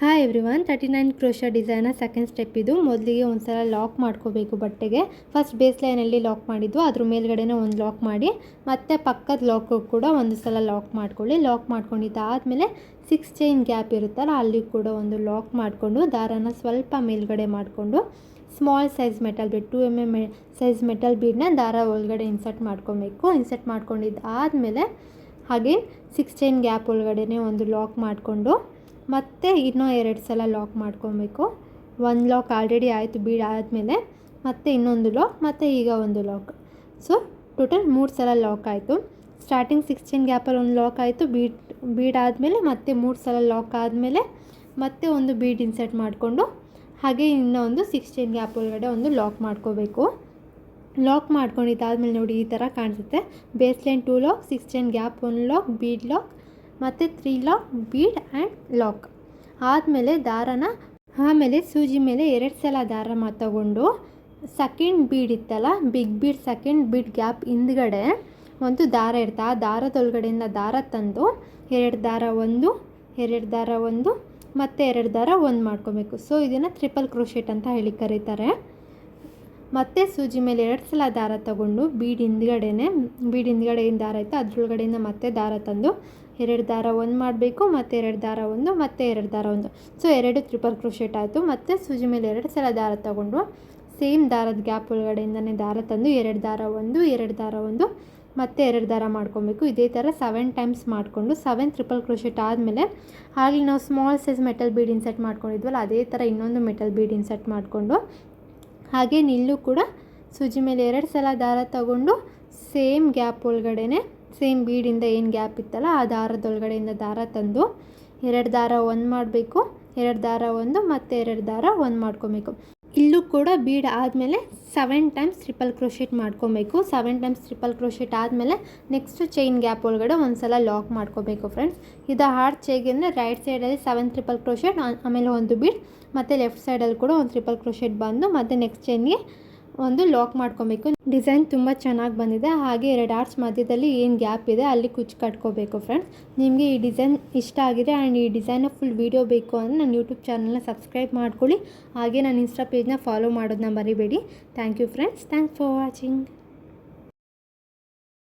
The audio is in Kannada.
Hi everyone, 39 crochet design second step ಇದು. ಮೊದಲಿಗೆ ಒಂದು ಸಲ ಲಾಕ್ ಮಾಡ್ಕೋಬೇಕು ಬಟ್ಟೆಗೆ. ಫಸ್ಟ್ ಬೇಸ್ ಲೈನಲ್ಲಿ ಲಾಕ್ ಮಾಡಿದ್ವು, ಅದ್ರ ಮೇಲ್ಗಡೆನೇ ಒಂದು ಲಾಕ್ ಮಾಡಿ, ಮತ್ತು ಪಕ್ಕದ ಲಾಕ್ ಕೂಡ ಒಂದು ಸಲ ಲಾಕ್ ಮಾಡ್ಕೊಳ್ಳಿ. ಲಾಕ್ ಮಾಡ್ಕೊಂಡಿದ್ದಾದಮೇಲೆ 6 ಚೈನ್ ಗ್ಯಾಪ್ ಇರುತ್ತಲ್ಲ ಅಲ್ಲಿ ಕೂಡ ಒಂದು ಲಾಕ್ ಮಾಡಿಕೊಂಡು ದಾರನ ಸ್ವಲ್ಪ ಮೇಲ್ಗಡೆ ಮಾಡಿಕೊಂಡು small size metal bead 2 mm size metal ಬೀಡನ್ನ ದಾರ ಒಳಗಡೆ ಇನ್ಸರ್ಟ್ ಮಾಡ್ಕೊಬೇಕು. ಇನ್ಸರ್ಟ್ ಮಾಡ್ಕೊಂಡಿದ್ದಾದಮೇಲೆ ಹಾಗೆ 6 ಚೈನ್ ಗ್ಯಾಪ್ ಒಳಗಡೆ ಒಂದು ಲಾಕ್ ಮಾಡಿಕೊಂಡು ಮತ್ತೆ ಇನ್ನೂ 2 ಸಲ ಲಾಕ್ ಮಾಡ್ಕೊಬೇಕು. ಒಂದು ಲಾಕ್ ಆಲ್ರೆಡಿ ಆಯಿತು ಬೀಡ್ ಆದಮೇಲೆ, ಮತ್ತೆ ಇನ್ನೊಂದು ಲಾಕ್, ಮತ್ತು ಈಗ ಒಂದು ಲಾಕ್. ಸೊ ಟೋಟಲ್ 3 ಸಲ ಲಾಕ್ ಆಯಿತು. ಸ್ಟಾರ್ಟಿಂಗ್ 6 ಚೈನ್ ಗ್ಯಾಪಲ್ಲಿ ಒಂದು ಲಾಕ್ ಆಯಿತು, ಬೀಡ್ ಆದಮೇಲೆ ಮತ್ತೆ 3 ಸಲ ಲಾಕ್ ಆದಮೇಲೆ ಮತ್ತೆ ಒಂದು ಬೀಡ್ ಇನ್ಸರ್ಟ್ ಮಾಡಿಕೊಂಡು ಹಾಗೆ ಇನ್ನೊಂದು 6 ಚೈನ್ ಗ್ಯಾಪ್ ಒಳಗಡೆ ಒಂದು ಲಾಕ್ ಮಾಡ್ಕೋಬೇಕು. ಲಾಕ್ ಮಾಡ್ಕೊಂಡಿದ್ದಾದಮೇಲೆ ನೋಡಿ ಈ ಥರ ಕಾಣಿಸುತ್ತೆ. Base line 2 lock, 6 chain gap 1 lock, bead lock, ಮತ್ತು 3 ಲಾಕ್, ಬೀಡ್ ಆ್ಯಂಡ್ ಲಾಕ್ ಆದಮೇಲೆ ಆಮೇಲೆ ಸೂಜಿ ಮೇಲೆ 2 ಸಲ ದಾರ ತಗೊಂಡು ಸೆಕೆಂಡ್ ಬೀಡ್ ಇತ್ತಲ್ಲ, big bead second bead gap ಹಿಂದ್ಗಡೆ ಒಂದು ದಾರ ಇರುತ್ತೆ. ಆ ದಾರದೊಳಗಡೆಯಿಂದ ದಾರ ತಂದು 2 ದಾರ 1, 2 ದಾರ 1, ಮತ್ತು 2 ದಾರ 1 ಮಾಡ್ಕೊಬೇಕು. ಸೊ ಇದನ್ನು ಟ್ರಿಪಲ್ ಕ್ರೋಶೆಟ್ ಅಂತ ಹೇಳಿ ಕರೀತಾರೆ. ಮತ್ತು ಸೂಜಿ ಮೇಲೆ 2 ಸಲ ದಾರ ತಗೊಂಡು ಬೀಡ್ ಹಿಂದ್ಗಡೆ ಏನು ದಾರ ಇತ್ತು ಅದ್ರೊಳಗಡೆಯಿಂದ ಮತ್ತೆ ದಾರ ತಂದು 2 ದಾರ 1 ಮಾಡಬೇಕು, ಮತ್ತು 2 ದಾರ 1, ಮತ್ತು 2 ದಾರ 1. ಸೊ 2 ಟ್ರಿಪಲ್ ಕ್ರೋಶೆಟ್ ಆಯಿತು. ಮತ್ತು ಸೂಜಿ ಮೇಲೆ 2 ಸಲ ದಾರ ತಗೊಂಡು ಸೇಮ್ ದಾರದ ಗ್ಯಾಪ್ ಒಳಗಡೆಯಿಂದನೇ ದಾರ ತಂದು 2 ದಾರ 1, 2 ದಾರ 1, ಮತ್ತು 2 ದಾರ ಮಾಡ್ಕೊಬೇಕು. ಇದೇ ಥರ 7 ಟೈಮ್ಸ್ ಮಾಡಿಕೊಂಡು 7 ಟ್ರಿಪಲ್ ಕ್ರೋಶೆಟ್ ಆದಮೇಲೆ ಆಗಲಿ ನಾವು small size metal bead insert ಮಾಡ್ಕೊಂಡಿದ್ವಲ್ಲ ಅದೇ ಥರ ಇನ್ನೊಂದು ಮೆಟಲ್ ಬೀಡ್ ಇನ್ಸರ್ಟ್ ಮಾಡಿಕೊಂಡು ಹಾಗೆ ನಿಲ್ಲೂ ಕೂಡ ಸೂಜಿ ಮೇಲೆ 2 ಸಲ ದಾರ ತಗೊಂಡು ಸೇಮ್ ಗ್ಯಾಪ್ ಒಳಗಡೆ ಸೇಮ್ ಬೀಡಿಂದ ಏನು ಗ್ಯಾಪ್ ಇತ್ತಲ್ಲ ಆ ದಾರದೊಳಗಡೆಯಿಂದ ದಾರ ತಂದು 2 ದಾರ 1 ಮಾಡಬೇಕು, 2 ದಾರ 1, ಮತ್ತು 2 ದಾರ 1 ಮಾಡ್ಕೊಬೇಕು. ಇಲ್ಲೂ ಕೂಡ ಬೀಡ್ ಆದಮೇಲೆ 7 ಟೈಮ್ಸ್ ಟ್ರಿಪಲ್ ಕ್ರೋಶೆಟ್ ಮಾಡ್ಕೊಬೇಕು. 7 ಟೈಮ್ಸ್ ಟ್ರಿಪಲ್ ಕ್ರೋಶೆಟ್ ಆದಮೇಲೆ ನೆಕ್ಸ್ಟ್ ಚೈನ್ ಗ್ಯಾಪ್ ಒಳಗಡೆ ಒಂದು ಸಲ ಲಾಕ್ ಮಾಡ್ಕೋಬೇಕು ಫ್ರೆಂಡ್ಸ್. ಇದು ಹಾರ್ಡ್ ಚೈನ್ಗೆ ಅಂದರೆ ರೈಟ್ ಸೈಡಲ್ಲಿ 7 ಟ್ರಿಪಲ್ ಕ್ರೋಶೆಟ್, ಆಮೇಲೆ ಒಂದು ಬೀಡ್, ಮತ್ತು ಲೆಫ್ಟ್ ಸೈಡಲ್ಲಿ ಕೂಡ ಒಂದು ಟ್ರಿಪಲ್ ಕ್ರೋಶೆಟ್ ಬಂದು ಮತ್ತು ನೆಕ್ಸ್ಟ್ ಚೈನ್ಗೆ ಒಂದು ಲಾಕ್ ಮಾಡ್ಕೊಬೇಕು. ಡಿಸೈನ್ ತುಂಬ ಚೆನ್ನಾಗಿ ಬಂದಿದೆ. ಹಾಗೆ 2 ಆರ್ಚ್ ಮಧ್ಯದಲ್ಲಿ ಏನು ಗ್ಯಾಪ್ ಇದೆ ಅಲ್ಲಿ ಕುಚ್ಚು ಕಟ್ಕೋಬೇಕು ಫ್ರೆಂಡ್ಸ್. ನಿಮಗೆ ಈ ಡಿಸೈನ್ ಇಷ್ಟ ಆಗಿದೆ ಆ್ಯಂಡ್ ಈ ಡಿಸೈನ ಫುಲ್ ವೀಡಿಯೋ ಬೇಕು ಅಂದರೆ ನನ್ನ ಯೂಟ್ಯೂಬ್ ಚಾನಲ್ನ ಸಬ್ಸ್ಕ್ರೈಬ್ ಮಾಡ್ಕೊಳ್ಳಿ. ಹಾಗೆ ನನ್ನ ಇನ್ಸ್ಟಾ ಪೇಜ್ನ ಫಾಲೋ ಮಾಡೋದನ್ನ ಮರಿಬೇಡಿ. Thank you friends. Thanks for watching.